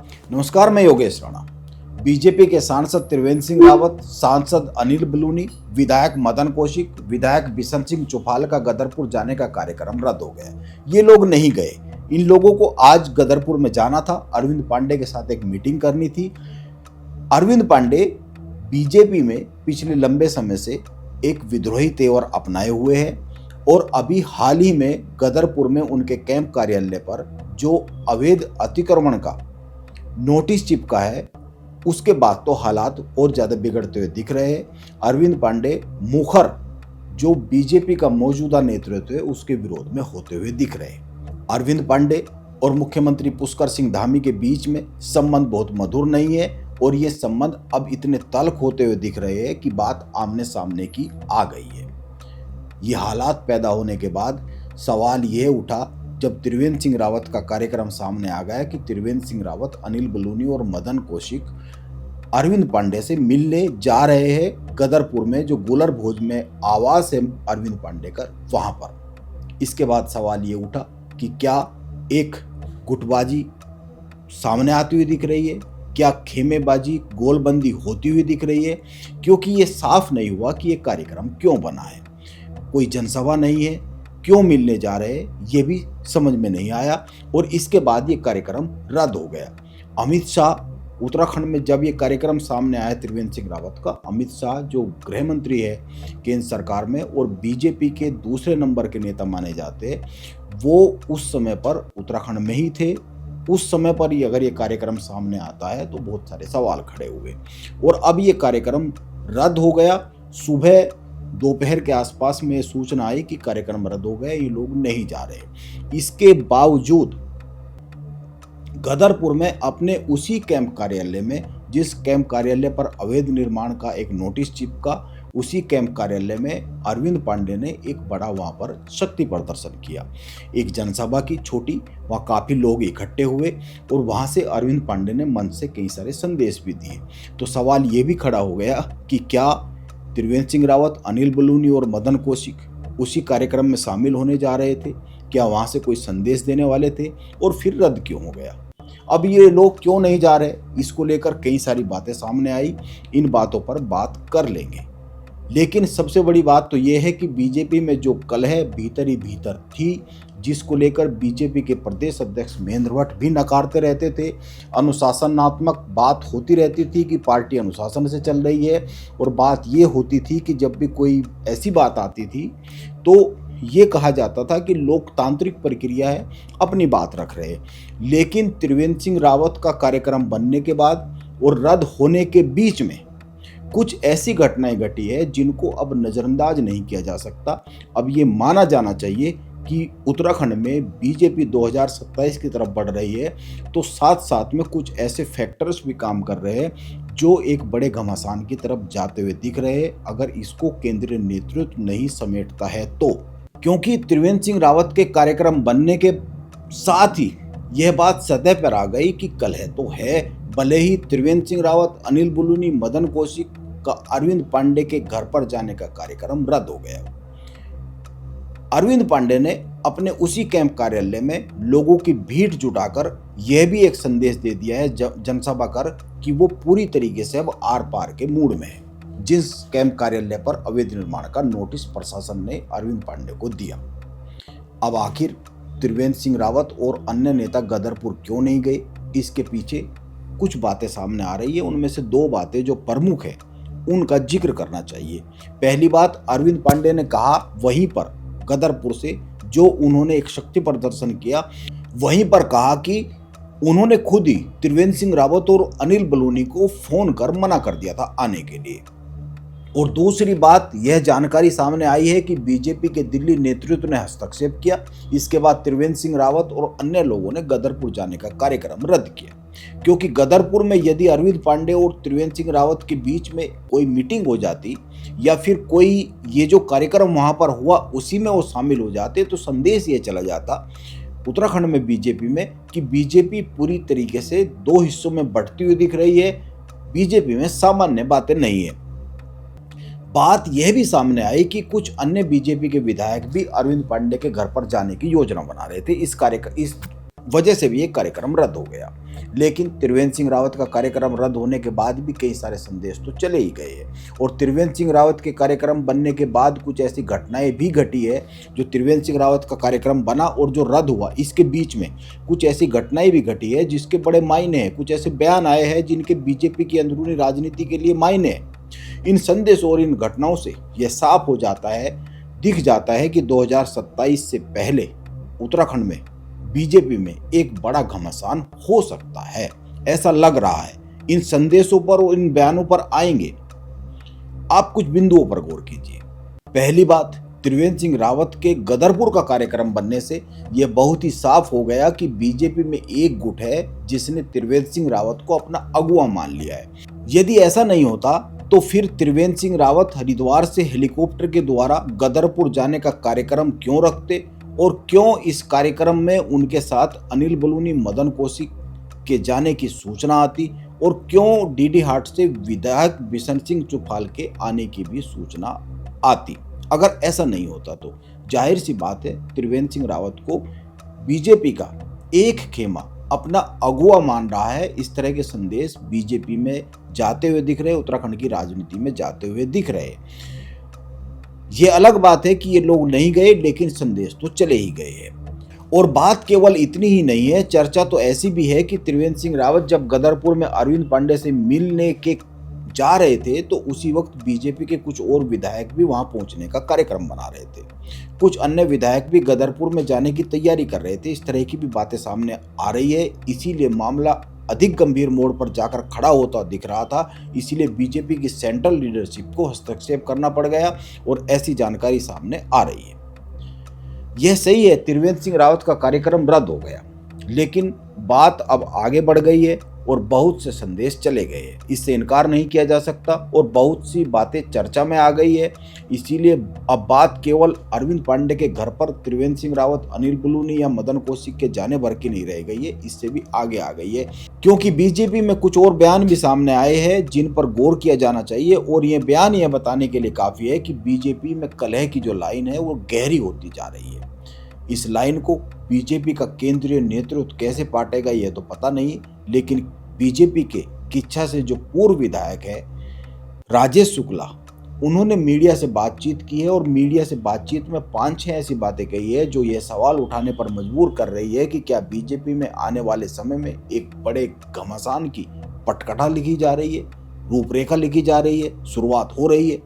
नमस्कार, मैं योगेश राणा। बीजेपी के सांसद त्रिवेंद्र सिंह रावत, सांसद अनिल बलूनी, विधायक मदन कौशिक, विधायक बिशन सिंह चौफाल का गदरपुर जाने का कार्यक्रम रद्द हो गया। ये लोग नहीं गए। इन लोगों को आज गदरपुर में जाना था, अरविंद पांडे के साथ एक मीटिंग करनी थी। अरविंद पांडे बीजेपी में पिछले लंबे समय से एक विद्रोही तेवर अपनाए हुए हैं और अभी हाल ही में गदरपुर में उनके कैंप कार्यालय पर जो अवैध अतिक्रमण का नोटिस चिपका है, उसके बाद तो हालात और ज्यादा बिगड़ते हुए दिख रहे हैं। अरविंद पांडे मुखर जो बीजेपी का मौजूदा नेतृत्व है उसके विरोध में होते हुए दिख रहे हैं। अरविंद पांडे और मुख्यमंत्री पुष्कर सिंह धामी के बीच में संबंध बहुत मधुर नहीं है और ये संबंध अब इतने तल्ख होते हुए दिख रहे हैं कि बात आमने सामने की आ गई है। ये हालात पैदा होने के बाद सवाल यह उठा जब त्रिवेंद्र सिंह रावत का कार्यक्रम सामने आ गया कि त्रिवेंद्र सिंह रावत, अनिल बलूनी और मदन कौशिक अरविंद पांडे से मिलने जा रहे हैं गदरपुर में, जो गुलर भोज में आवास है अरविंद पांडे का, वहां पर। इसके बाद सवाल ये उठा कि क्या एक गुटबाजी सामने आती हुई दिख रही है, क्या खेमेबाजी गोलबंदी होती हुई दिख रही है, क्योंकि ये साफ नहीं हुआ कि ये कार्यक्रम क्यों बना है। कोई जनसभा नहीं है, क्यों मिलने जा रहे हैं ये भी समझ में नहीं आया और इसके बाद ये कार्यक्रम रद्द हो गया। अमित शाह उत्तराखंड में जब ये कार्यक्रम सामने आया त्रिवेंद्र सिंह रावत का, अमित शाह जो गृह मंत्री है केंद्र सरकार में और बीजेपी के दूसरे नंबर के नेता माने जाते हैं, वो उस समय पर उत्तराखंड में ही थे। उस समय पर ही अगर ये कार्यक्रम सामने आता है तो बहुत सारे सवाल खड़े हुए और अब ये कार्यक्रम रद्द हो गया। सुबह दोपहर के आसपास में सूचना आई कि कार्यक्रम रद्द हो गया, ये लोग नहीं जा रहे। इसके बावजूद गदरपुर में अपने उसी कैंप कार्यालय में, जिस कैंप कार्यालय पर अवैध निर्माण का एक नोटिस चिपका, उसी कैंप कार्यालय में अरविंद पांडे ने एक बड़ा वहां पर शक्ति प्रदर्शन किया। एक जनसभा की छोटी, वहां काफी लोग इकट्ठे हुए और वहां से अरविंद पांडे ने मंच से कई सारे संदेश भी दिए। तो सवाल ये भी खड़ा हो गया कि क्या त्रिवेंद्र सिंह रावत, अनिल बलूनी और मदन कौशिक उसी कार्यक्रम में शामिल होने जा रहे थे? क्या वहां से कोई संदेश देने वाले थे और फिर रद्द क्यों हो गया? अब ये लोग क्यों नहीं जा रहे, इसको लेकर कई सारी बातें सामने आई। इन बातों पर बात कर लेंगे, लेकिन सबसे बड़ी बात तो ये है कि बीजेपी में जो कलह भीतर ही भीतर थी, जिसको लेकर बीजेपी के प्रदेश अध्यक्ष महेंद्र भट्ट भी नकारते रहते थे। अनुशासनात्मक बात होती रहती थी कि पार्टी अनुशासन से चल रही है और बात ये होती थी कि जब भी कोई ऐसी बात आती थी तो ये कहा जाता था कि लोकतांत्रिक प्रक्रिया है, अपनी बात रख रहे हैं। लेकिन त्रिवेंद्र सिंह रावत का कार्यक्रम बनने के बाद और रद्द होने के बीच में कुछ ऐसी घटनाएं घटी है जिनको अब नजरअंदाज नहीं किया जा सकता। अब ये माना जाना चाहिए कि उत्तराखंड में बीजेपी 2027 की तरफ बढ़ रही है, तो साथ साथ में कुछ ऐसे फैक्टर्स भी काम कर रहे हैं जो एक बड़े घमासान की तरफ जाते हुए दिख रहे हैं, अगर इसको केंद्रीय नेतृत्व नहीं समेटता है तो। क्योंकि त्रिवेंद्र सिंह रावत के कार्यक्रम बनने के साथ ही यह बात सतह पर आ गई कि कलह तो है, भले ही त्रिवेंद्र सिंह रावत, अनिल बलूनी, मदन कौशिक का अरविंद पांडे के घर पर जाने का कार्यक्रम रद्द हो गया। अरविंद पांडे ने अपने उसी कैंप कार्यालय में लोगों की भीड़ जुटाकर यह भी एक संदेश दे दिया है जनसभा कर कि वो पूरी तरीके से अब आर पार के मूड में है। जिस कैंप कार्यालय पर अवैध निर्माण का नोटिस प्रशासन ने अरविंद पांडे को दिया, अब आखिर त्रिवेंद्र सिंह रावत और अन्य नेता गदरपुर क्यों नहीं गए, इसके पीछे कुछ बातें सामने आ रही है। उनमें से दो बातें जो प्रमुख है उनका जिक्र करना चाहिए। पहली बात, अरविंद पांडे ने कहा वहीं पर गदरपुर से जो उन्होंने एक शक्ति प्रदर्शन किया, वहीं पर कहा कि उन्होंने खुद ही त्रिवेंद्र सिंह रावत और अनिल बलूनी को फोन कर मना कर दिया था आने के लिए। और दूसरी बात, यह जानकारी सामने आई है कि बीजेपी के दिल्ली नेतृत्व ने हस्तक्षेप किया। इसके बाद त्रिवेंद्र सिंह रावत और अन्य लोगों ने गदरपुर जाने का कार्यक्रम रद्द किया, क्योंकि गदरपुर में यदि अरविंद पांडे और त्रिवेंद्र सिंह रावत के बीच में कोई मीटिंग हो जाती या फिर कोई ये जो कार्यक्रम वहां पर हुआ उसी में वो शामिल हो जाते, तो संदेश ये चला जाता उत्तराखंड में बीजेपी में कि बीजेपी पूरी तरीके से दो हिस्सों में बढ़ती हुई दिख रही है, बीजेपी में सामान्य बातें नहीं है। बात यह भी सामने आई कि कुछ अन्य बीजेपी के विधायक भी अरविंद पांडे के घर पर जाने की योजना बना रहे थे। इस वजह से भी एक कार्यक्रम रद्द हो गया। लेकिन त्रिवेंद्र सिंह रावत का कार्यक्रम रद्द होने के बाद भी कई सारे संदेश तो चले ही गए हैं। और त्रिवेंद्र सिंह रावत के कार्यक्रम बनने के बाद कुछ ऐसी घटनाएं भी घटी है, जो त्रिवेंद्र सिंह रावत का कार्यक्रम बना और जो रद्द हुआ, इसके बीच में कुछ ऐसी घटनाएं भी घटी है जिसके बड़े मायने हैं। कुछ ऐसे बयान आए हैं जिनके बीजेपी की अंदरूनी राजनीति के लिए मायने हैं। इन संदेशों और इन घटनाओं से यह साफ हो जाता है, दिख जाता है कि 2027 से पहले उत्तराखंड में बीजेपी में एक बड़ा घमासान हो सकता है, ऐसा लग रहा है। इन संदेशों पर और इन बयानों पर आएंगे। आप कुछ बिंदुओं पर गौर कीजिए। पहली बात, त्रिवेंद्र सिंह रावत के गदरपुर का कार्यक्रम बनने से यह बहुत ही साफ हो गया कि बीजेपी में एक गुट है जिसने त्रिवेंद्र सिंह रावत को अपना अगुवा मान लिया है। यदि ऐसा नहीं होता तो फिर त्रिवेंद्र सिंह रावत हरिद्वार से हेलीकॉप्टर के द्वारा गदरपुर जाने का कार्यक्रम क्यों रखते, और क्यों इस कार्यक्रम में उनके साथ अनिल बलूनी, मदन कौशिक के जाने की सूचना आती, और क्यों डीडी हाट से विधायक बिशन सिंह चुफाल के आने की भी सूचना आती। अगर ऐसा नहीं होता तो जाहिर सी बात है त्रिवेंद्र सिंह रावत को बीजेपी का एक खेमा अपना अगुवा मान रहा है। इस तरह के संदेश बीजेपी में जाते हुए दिख रहे, उत्तराखंड की राजनीति में जाते हुए दिख रहे। ये अलग बात है कि ये लोग नहीं गए, लेकिन संदेश तो चले ही गए हैं। और बात केवल इतनी ही नहीं है, चर्चा तो ऐसी भी है कि त्रिवेंद्र सिंह रावत जब गदरपुर में अरविंद पांडे से मिलने के जा रहे थे तो उसी वक्त बीजेपी के कुछ और विधायक भी वहां पहुंचने का कार्यक्रम बना रहे थे। कुछ अन्य विधायक भी गदरपुर में जाने की तैयारी कर रहे थे। इस तरह की भी बातें सामने आ रही है। इसीलिए मामला अधिक गंभीर मोड़ पर जाकर खड़ा होता दिख रहा था। इसीलिए बीजेपी की सेंट्रल लीडरशिप को हस्तक्षेप करना पड़ गया और ऐसी जानकारी सामने आ रही है। यह सही है, त्रिवेंद्र सिंह रावत का कार्यक्रम रद्द हो गया, लेकिन बात अब आगे बढ़ गई है और बहुत से संदेश चले गए हैं। इससे इनकार नहीं किया जा सकता और बहुत सी बातें चर्चा में आ गई है। इसीलिए अब बात केवल अरविंद पांडे के घर पर त्रिवेंद्र सिंह रावत, अनिल बलूनी या मदन कौशिक के जाने भर की नहीं रह गई है, इससे भी आगे आ गई है। क्योंकि बीजेपी में कुछ और बयान भी सामने आए हैं जिन पर गौर किया जाना चाहिए। और ये बयान यह बताने के लिए काफी है कि बीजेपी में कलह की जो लाइन है वो गहरी होती जा रही है। इस लाइन को बीजेपी का केंद्रीय नेतृत्व कैसे पाटेगा यह तो पता नहीं, लेकिन बीजेपी के किच्छा से जो पूर्व विधायक है राजेश शुक्ला, उन्होंने मीडिया से बातचीत की है और मीडिया से बातचीत में 5-6 ऐसी बातें कही है जो यह सवाल उठाने पर मजबूर कर रही है कि क्या बीजेपी में आने वाले समय में एक बड़े घमासान की पटकथा लिखी जा रही है, रूपरेखा लिखी जा रही है, शुरुआत हो रही है।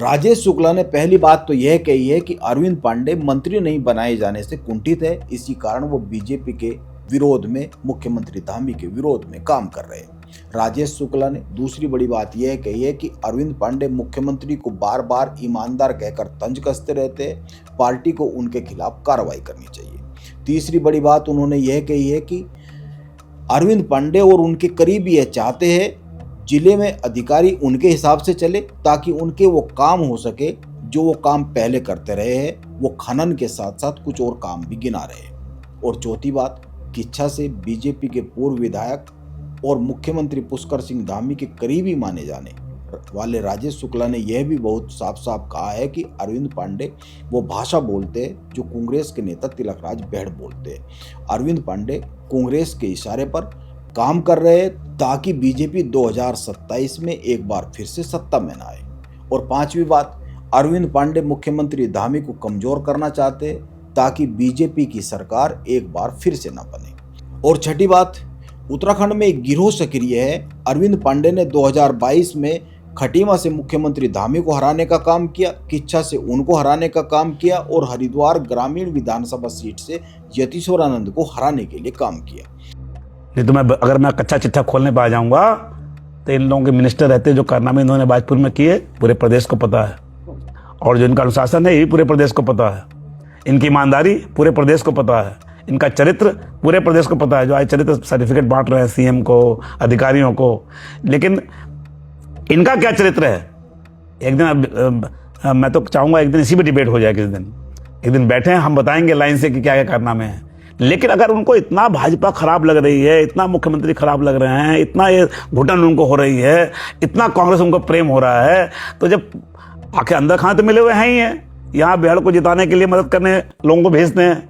राजेश शुक्ला ने पहली बात तो यह कही है कि अरविंद पांडे मंत्री नहीं बनाए जाने से कुंठित है, इसी कारण वो बीजेपी के विरोध में, मुख्यमंत्री धामी के विरोध में काम कर रहे हैं। राजेश शुक्ला ने दूसरी बड़ी बात यह कही है कि अरविंद पांडे मुख्यमंत्री को बार बार ईमानदार कहकर तंज कसते रहते हैं, पार्टी को उनके खिलाफ कार्रवाई करनी चाहिए। तीसरी बड़ी बात उन्होंने यह कही है कि अरविंद पांडे और उनके करीबी यह चाहते हैं जिले में अधिकारी उनके हिसाब से चले ताकि उनके वो काम हो सके जो वो काम पहले करते रहे हैं, वो खनन के साथ साथ कुछ और काम भी गिना रहे हैं। और चौथी बात, किच्छा से बीजेपी के पूर्व विधायक और मुख्यमंत्री पुष्कर सिंह धामी के करीबी माने जाने वाले राजेश शुक्ला ने यह भी बहुत साफ साफ कहा है कि अरविंद पांडे वो भाषा बोलते हैं जो कांग्रेस के नेता तिलकराज बेहड़ बोलते हैं। अरविंद पांडे कांग्रेस के इशारे पर काम कर रहे हैं ताकि बीजेपी 2027 में एक बार फिर से सत्ता में न आए। और पांचवी बात, अरविंद पांडे मुख्यमंत्री धामी को कमजोर करना चाहते हैं ताकि बीजेपी की सरकार एक बार फिर से न बने। और छठी बात, उत्तराखंड में एक गिरोह सक्रिय है। अरविंद पांडे ने 2022 में खटीमा से मुख्यमंत्री धामी को हराने का काम किया, किच्छा से उनको हराने का काम किया और हरिद्वार ग्रामीण विधानसभा सीट से यतीश्वरानंद को हराने के लिए काम किया। नहीं तो अगर मैं कच्चा चिट्ठा खोलने पा जाऊंगा तो इन लोगों के मिनिस्टर रहते जो कारनामे इन्होंने बाजपुर में किए पूरे प्रदेश को पता है, और जो इनका अनुशासन है ये पूरे प्रदेश को पता है, इनकी ईमानदारी पूरे प्रदेश को पता है, इनका चरित्र पूरे प्रदेश को पता है। जो आज चरित्र सर्टिफिकेट बांट रहे हैं सीएम को, अधिकारियों को, लेकिन इनका क्या चरित्र है? एक दिन मैं तो चाहूंगा एक दिन इसी पे डिबेट हो जाए, किसी दिन एक दिन बैठे हम बताएंगे लाइन से कि क्या क्या कारनामे हैं। लेकिन अगर उनको इतना भाजपा खराब लग रही है, इतना मुख्यमंत्री खराब लग रहे हैं, इतना ये घुटन उनको हो रही है, इतना कांग्रेस उनको प्रेम हो रहा है, तो जब आखिर अंदर खाने तो मिले हुए हैं ही हैं, यहाँ बिहार को जिताने के लिए मदद करने लोगों को भेजते हैं,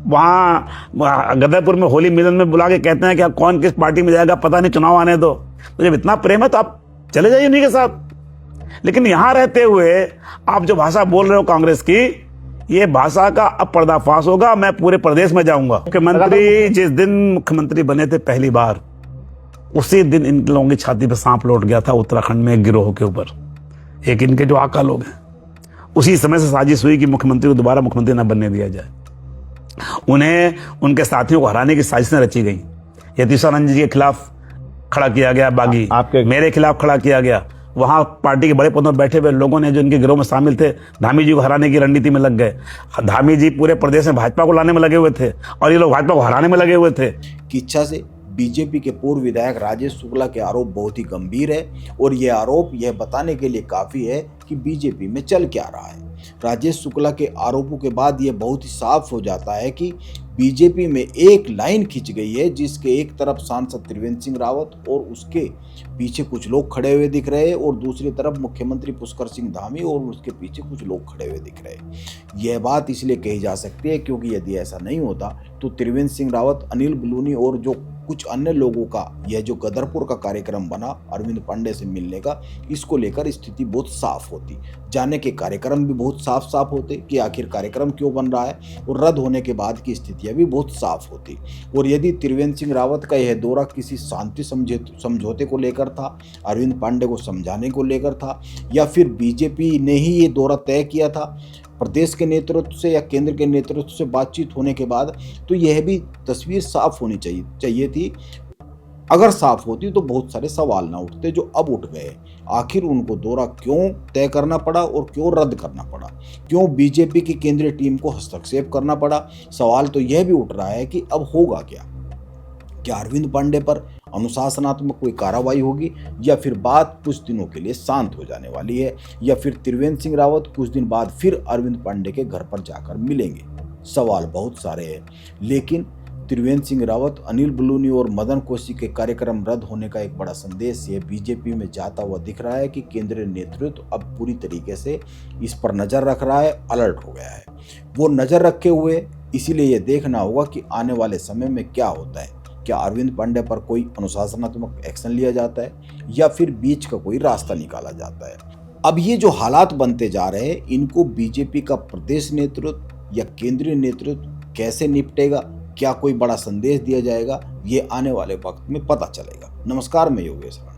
वहाँ गदरपुर में होली मिलन में बुला के कहते हैं कि कौन किस पार्टी में जाएगा पता नहीं, चुनाव आने दो। तो जब इतना प्रेम है तो आप चले जाइए उन्हीं के साथ। लेकिन यहाँ रहते हुए आप जो भाषा बोल रहे हो कांग्रेस की, ये भाषा का अब पर्दाफाश होगा। मैं पूरे प्रदेश में जाऊंगा। मुख्यमंत्री जिस दिन मुख्यमंत्री बने थे पहली बार, उसी दिन इन लोगों की छाती पे सांप लौट गया था उत्तराखंड में एक गिरोह के ऊपर। एक इनके जो आका लोग हैं, उसी समय से साजिश हुई कि मुख्यमंत्री को दोबारा मुख्यमंत्री न बनने दिया जाए। उन्हें उनके साथियों को हराने की साजिशें रची गई। यतीश्वरानंद जी के खिलाफ खड़ा किया गया बागी, मेरे खिलाफ खड़ा किया गया। वहां पार्टी के बड़े पदों पर बैठे हुए लोगों ने जो इनके गिरोह में शामिल थे, धामी जी को हराने की रणनीति में लग गए। धामी जी पूरे प्रदेश में भाजपा को लाने में लगे हुए थे और ये लोग भाजपा को हराने में लगे हुए थे। की इच्छा से बीजेपी के पूर्व विधायक राजेश शुक्ला के आरोप बहुत ही गंभीर है और ये आरोप यह बताने के लिए काफी है कि बीजेपी में चल क्या रहा है। राजेश शुक्ला के आरोपों के बाद यह बहुत ही साफ हो जाता है कि बीजेपी में एक लाइन खिंच गई है, जिसके एक तरफ सांसद त्रिवेंद्र सिंह रावत और उसके पीछे कुछ लोग खड़े हुए दिख रहे हैं और दूसरी तरफ मुख्यमंत्री पुष्कर सिंह धामी और उसके पीछे कुछ लोग खड़े हुए दिख रहे हैं। यह बात इसलिए कही जा सकती है क्योंकि यदि ऐसा नहीं होता तो त्रिवेंद्र सिंह रावत, अनिल बलूनी और जो कुछ अन्य लोगों का यह जो गदरपुर का कार्यक्रम बना अरविंद पांडे से मिलने का, इसको लेकर स्थिति बहुत साफ होती। जाने के कार्यक्रम भी बहुत साफ होते कि आखिर कार्यक्रम क्यों बन रहा है और रद्द होने के बाद की स्थितियां भी बहुत साफ होती। और यदि त्रिवेंद्र सिंह रावत का यह दौरा किसी शांति समझौते को लेकर था, अरविंद पांडे को समझाने को लेकर था, या फिर बीजेपी ने ही ये दौरा तय किया था प्रदेश के नेतृत्व से या केंद्र के नेतृत्व से बातचीत होने के बाद, तो यह भी तस्वीर साफ होनी चाहिए थी। अगर साफ होती तो बहुत सारे सवाल ना उठते जो अब उठ गए। आखिर उनको दौरा क्यों तय करना पड़ा और क्यों रद्द करना पड़ा, क्यों बीजेपी की केंद्रीय टीम को हस्तक्षेप करना पड़ा। सवाल तो यह भी उठ रहा है कि अब होगा क्या अरविंद पांडे पर अनुशासनात्मक कोई कार्रवाई होगी, या फिर बात कुछ दिनों के लिए शांत हो जाने वाली है, या फिर त्रिवेंद्र सिंह रावत कुछ दिन बाद फिर अरविंद पांडे के घर पर जाकर मिलेंगे। सवाल बहुत सारे हैं, लेकिन त्रिवेंद्र सिंह रावत, अनिल बलूनी और मदन कौशिक के कार्यक्रम रद्द होने का एक बड़ा संदेश यह बीजेपी में जाता हुआ दिख रहा है कि केंद्रीय नेतृत्व अब पूरी तरीके से इस पर नजर रख रहा है, अलर्ट हो गया है। वो नजर रखे हुए इसीलिए यह देखना होगा कि आने वाले समय में क्या होता है। क्या अरविंद पांडे पर कोई अनुशासनात्मक एक्शन लिया जाता है या फिर बीच का कोई रास्ता निकाला जाता है। अब ये जो हालात बनते जा रहे हैं, इनको बीजेपी का प्रदेश नेतृत्व या केंद्रीय नेतृत्व कैसे निपटेगा, क्या कोई बड़ा संदेश दिया जाएगा, ये आने वाले वक्त में पता चलेगा। नमस्कार, मैं योगेश राणा।